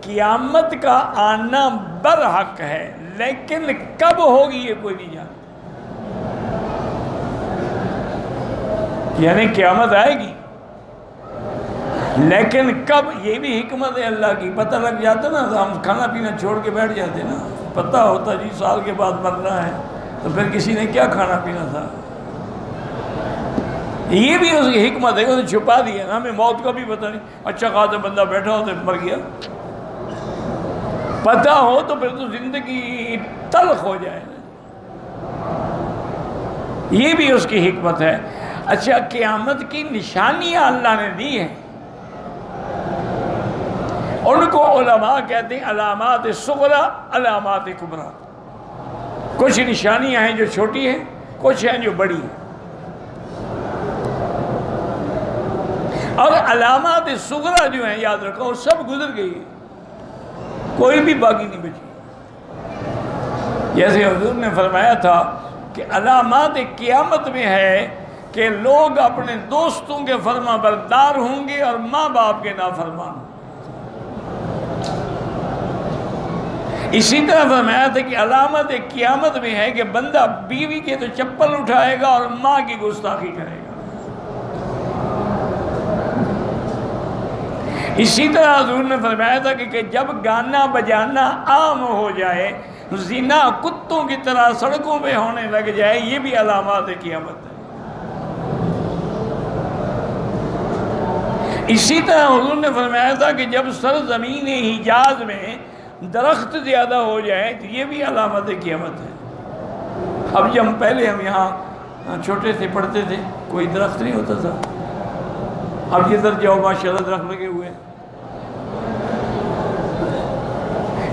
قیامت کا آنا برحق ہے، لیکن کب ہوگی یہ کوئی نہیں جانتا۔ یعنی قیامت آئے گی لیکن کب، یہ بھی حکمت ہے اللہ کی۔ پتہ لگ جاتا نا تو ہم کھانا پینا چھوڑ کے بیٹھ جاتے نا، پتہ ہوتا جی سال کے بعد مرنا ہے تو پھر کسی نے کیا کھانا پینا تھا۔ یہ بھی اس کی حکمت ہے، اسے چھپا دیا نا، ہمیں موت کا بھی پتہ نہیں۔ اچھا خاصا بندہ بیٹھا ہو تو مر گیا، پتہ ہو تو پھر تو زندگی تلخ ہو جائے نا۔ یہ بھی اس کی حکمت ہے۔ اچھا قیامت کی نشانیاں اللہ نے دی ہیں، ان کو علماء کہتے ہیں علامات صغری، علامات کبریٰ۔ کچھ نشانیاں ہیں جو چھوٹی ہیں، کچھ ہیں جو بڑی ہیں، اور علامات صغری جو ہیں یاد رکھو سب گزر گئی، کوئی بھی باقی نہیں بچی۔ جیسے حضور نے فرمایا تھا کہ علامات قیامت میں ہے کہ لوگ اپنے دوستوں کے فرما بردار ہوں گے اور ماں باپ کے نافرمان ہوں گے۔ اسی طرح فرمایا تھا کہ علامت قیامت میں ہے کہ بندہ بیوی کے تو چپل اٹھائے گا اور ماں کی گستاخی کرے گا۔ اسی طرح حضور نے فرمایا تھا کہ جب گانا بجانا عام ہو جائے، زنا کتوں کی طرح سڑکوں پہ ہونے لگ جائے، یہ بھی علامات قیامت ہے۔ اسی طرح حضور نے فرمایا تھا کہ جب سرزمین حجاز میں درخت زیادہ ہو جائے تو یہ بھی علامت قیامت ہے۔ اب جب پہلے ہم یہاں چھوٹے سے پڑھتے تھے کوئی درخت نہیں ہوتا تھا، اب جدھر جاؤ ماشاءاللہ درخت لگے ہوئے ہیں۔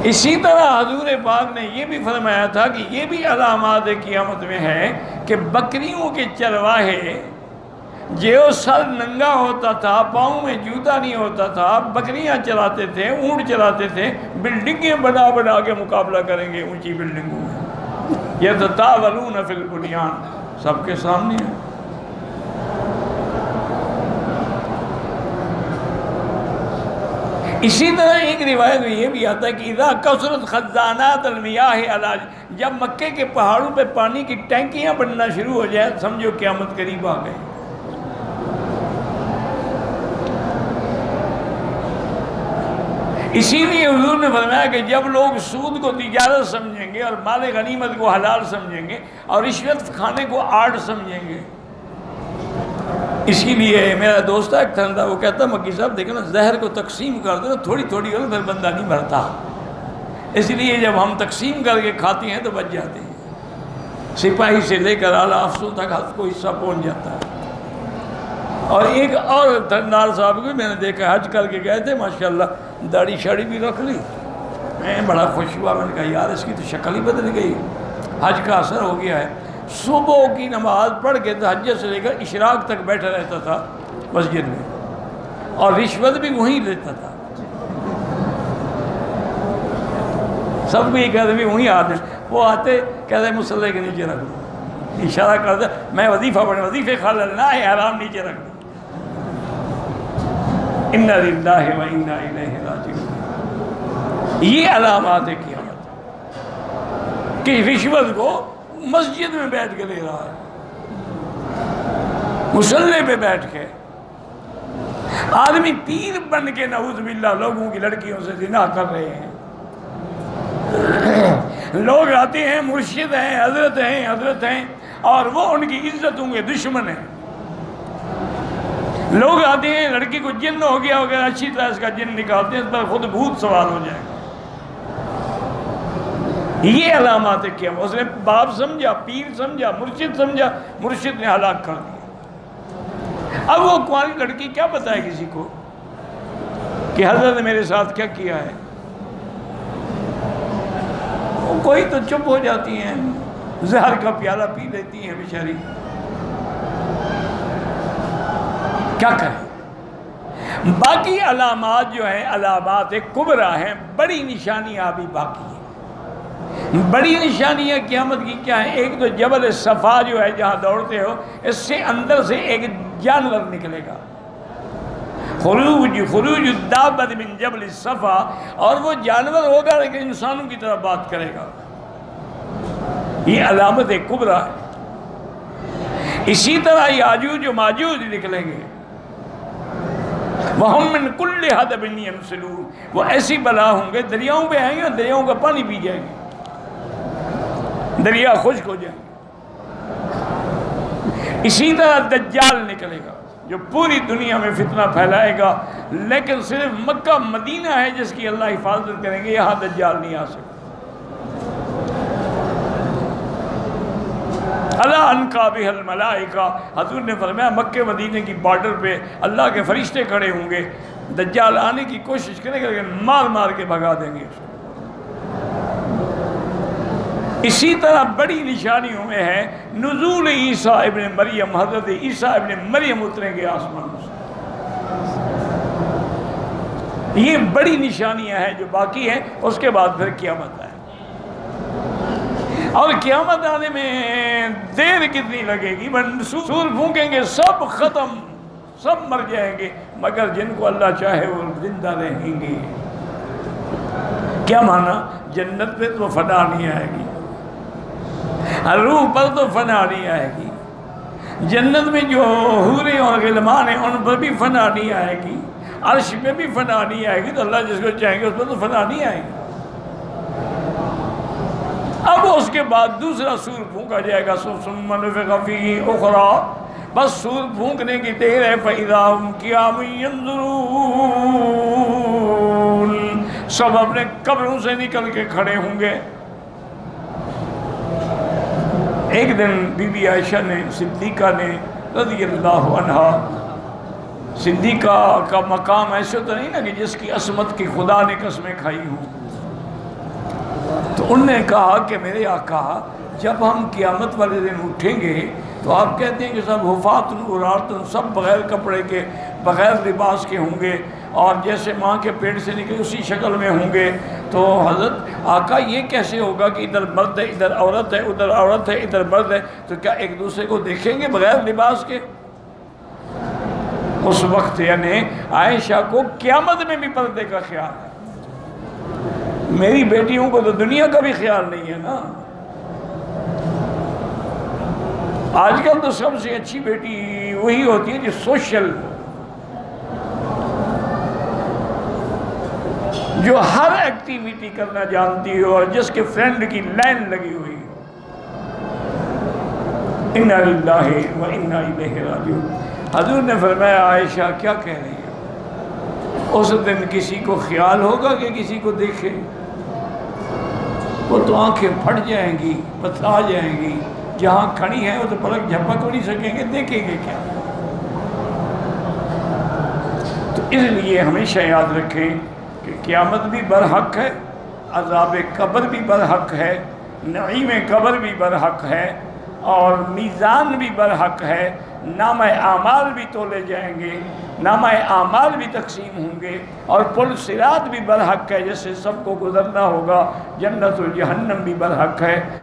اسی طرح حضور پاک نے یہ بھی فرمایا تھا کہ یہ بھی علامات قیامت میں ہے کہ بکریوں کے چرواہے جو سر ننگا ہوتا تھا، پاؤں میں جوتا نہیں ہوتا تھا، بکریاں چلاتے تھے، اونٹ چلاتے تھے، بلڈنگیں بنا بنا کے مقابلہ کریں گے اونچی بلڈنگوں میں، یتطاولون فی البنیان، سب کے سامنے ہے۔ اسی طرح ایک روایت میں یہ بھی آتا ہے کہ اذا کثرت خزانات المیاہ علی، جب مکے کے پہاڑوں پہ پانی کی ٹینکیاں بننا شروع ہو جائے سمجھو قیامت قریب آ گئی۔ اسی لیے حضور نے فرمایا کہ جب لوگ سود کو تجارت سمجھیں گے اور مال غنیمت کو حلال سمجھیں گے اور رشوت کھانے کو آرٹ سمجھیں گے، اسی لیے میرا دوست ایک تھا وہ کہتا مکی صاحب دیکھو نا زہر کو تقسیم کر دو نا تھوڑی تھوڑی ہو پھر بندہ نہیں مرتا، اس لیے جب ہم تقسیم کر کے کھاتے ہیں تو بچ جاتے ہیں، سپاہی سے لے کر اعلیٰ افسر تک ہر کوئی حصہ پہنچ جاتا ہے۔ اور ایک اور تھندار صاحب کو میں نے دیکھا حج کر کے گئے تھے ماشاءاللہ، داڑھی شاڑی بھی رکھ لی، میں بڑا خوش ہوا، میں نے کہا یار اس کی تو شکل ہی بدل گئی، حج کا اثر ہو گیا ہے۔ صبح کی نماز پڑھ کے تہجد سے لے کر اشراق تک بیٹھا رہتا تھا مسجد میں، اور رشوت بھی وہیں لیتا تھا، سب کو یہ کہتے بھی وہیں آتے، وہ آتے کہتے مصلی کے نیچے رکھ دو، اشارہ کرتے میں وظیفہ پڑھنے، وظیفے کھا لینا ہے حرام نیچے رکھ دو۔ اِنَّا لِلَّهِ وَإِنَّا إِلَيْهِ رَاجِعُونَ۔ یہ علامات قیامت کہ رشوت کو مسجد میں بیٹھ کے لے رہا ہے، مصلی پہ بیٹھ کے، آدمی پیر بن کے نعوذ باللہ لوگوں کی لڑکیوں سے زنا کر رہے ہیں، لوگ آتے ہیں مرشد ہیں حضرت ہیں اور وہ ان کی عزتوں کے دشمن ہیں، لوگ آتے ہیں لڑکی کو جن ہو گیا وغیرہ اچھی طرح اس کا جن نکالتے ہیں، اس پر خود بھوت سوار ہو جائے گا۔ یہ علامات قیامت، اس نے باپ سمجھا، پیر سمجھا، مرشد سمجھا، مرشد نے ہلاک کر دیا۔ اب وہ کنواری لڑکی کیا بتائے کسی کو کہ حضرت نے میرے ساتھ کیا کیا ہے، کوئی تو چپ ہو جاتی ہیں، زہر کا پیالہ پی لیتی ہیں بیچاری، کیا کریں۔ باقی علامات جو ہیں علامات کبریٰ ہیں، بڑی نشانیاں ابھی باقی ہیں۔ بڑی نشانیاں قیامت کی کیا ہیں؟ ایک تو جبل صفا جو ہے جہاں دوڑتے ہو، اس سے اندر سے ایک جانور نکلے گا، خروج الدابۃ من جبل الصفا، اور وہ جانور ہوگا لیکن انسانوں کی طرح بات کرے گا، یہ علامت کبریٰ ہے۔ اسی طرح یاجوج و ماجوج نکلیں گے، وَهُم مِّن كُلِّ حَدَبٍ يَنْسِلُونَ، وہ ایسی بلا ہوں گے، دریاؤں پہ آئیں گے، دریاؤں کا پانی پی جائیں گے، دریا خشک ہو جائیں گے۔ اسی طرح دجال نکلے گا جو پوری دنیا میں فتنہ پھیلائے گا، لیکن صرف مکہ مدینہ ہے جس کی اللہ حفاظت کریں گے، یہاں دجال نہیں آ سکتا۔ اللہ انقا بہ الملائکہ، حضور نے فرمایا مکہ مدینہ کی بارڈر پہ اللہ کے فرشتے کھڑے ہوں گے، دجال آنے کی کوشش کرے گا لیکن مار مار کے بھگا دیں گے۔ اسی طرح بڑی نشانیوں میں ہے نزول عیسیٰ ابن مریم، حضرت عیسیٰ ابن مریم اتریں گے آسمان سے۔ یہ بڑی نشانیاں ہیں جو باقی ہیں، اس کے بعد پھر قیامت ہے، اور قیامت آنے میں دیر کتنی لگے گی؟ سور پھونکیں گے، سب ختم، سب مر جائیں گے، مگر جن کو اللہ چاہے وہ زندہ رہیں گے۔ کیا مانا؟ جنت پہ تو فنا نہیں آئے گی، روح پر تو فنا نہیں آئے گی، جنت میں جو حوریں اور غلمان ہیں ان پر بھی فنا نہیں آئے گی، عرش پہ بھی فنا نہیں آئے گی، تو اللہ جس کو چاہیں گے اس پر تو فنا نہیں آئے گی۔ اب اس کے بعد دوسرا سور پھونکا جائے گا، ثم نفخ فیہ اخری، بس سور پھونکنے کی دیر ہے، فَإِذَا هُمْ قِيَامٌ يَنظُرُونَ، سب اپنے قبروں سے نکل کے کھڑے ہوں گے۔ ایک دن بی بی عائشہ نے، صدیقہ نے رضی اللہ عنہا، صدیقہ کا مقام ایسے تو نہیں نا کہ جس کی عصمت کی خدا نے قسمیں کھائی ہوں، تو انہوں نے کہا کہ میرے آقا جب ہم قیامت والے دن اٹھیں گے تو آپ کہتے ہیں کہ سب حفاۃ عراۃ، سب بغیر کپڑے کے، بغیر لباس کے ہوں گے، اور جیسے ماں کے پیٹ سے نکلے اسی شکل میں ہوں گے، تو حضرت آقا یہ کیسے ہوگا کہ ادھر مرد ہے، ادھر عورت ہے، ادھر عورت ہے، ادھر مرد ہے، تو کیا ایک دوسرے کو دیکھیں گے بغیر لباس کے؟ اس وقت یعنی عائشہ کو قیامت میں بھی پردے کا خیال ہے، میری بیٹیوں کو تو دنیا کا بھی خیال نہیں ہے نا۔ آج کل تو سب سے اچھی بیٹی وہی ہوتی ہے جو سوشل، جو ہر ایکٹیویٹی کرنا جانتی ہو اور جس کے فرینڈ کی لائن لگی ہوئی ہو۔ اِنَّا لِلَّهِ وَإِنَّا إِلَيْهِ رَاجِعُونَ۔ حضور نے فرمایا عائشہ کیا کہہ رہی ہے؟ اس دن کسی کو خیال ہوگا کہ کسی کو دیکھے؟ وہ تو آنکھیں پھٹ جائیں گی، پتھرا جائیں گی، جہاں کھڑی ہیں وہ تو پلک جھپک ہو نہیں سکیں گے، دیکھیں گے کیا؟ تو اس لیے ہمیشہ یاد رکھیں کہ قیامت بھی برحق ہے، عذاب قبر بھی برحق ہے، نعیم قبر بھی برحق ہے، اور میزان بھی برحق ہے، نامہ اعمال بھی تولے جائیں گے، نامہ اعمال بھی تقسیم ہوں گے، اور پل صراط بھی برحق ہے جس سے سب کو گزرنا ہوگا، جنت و جہنم بھی برحق ہے۔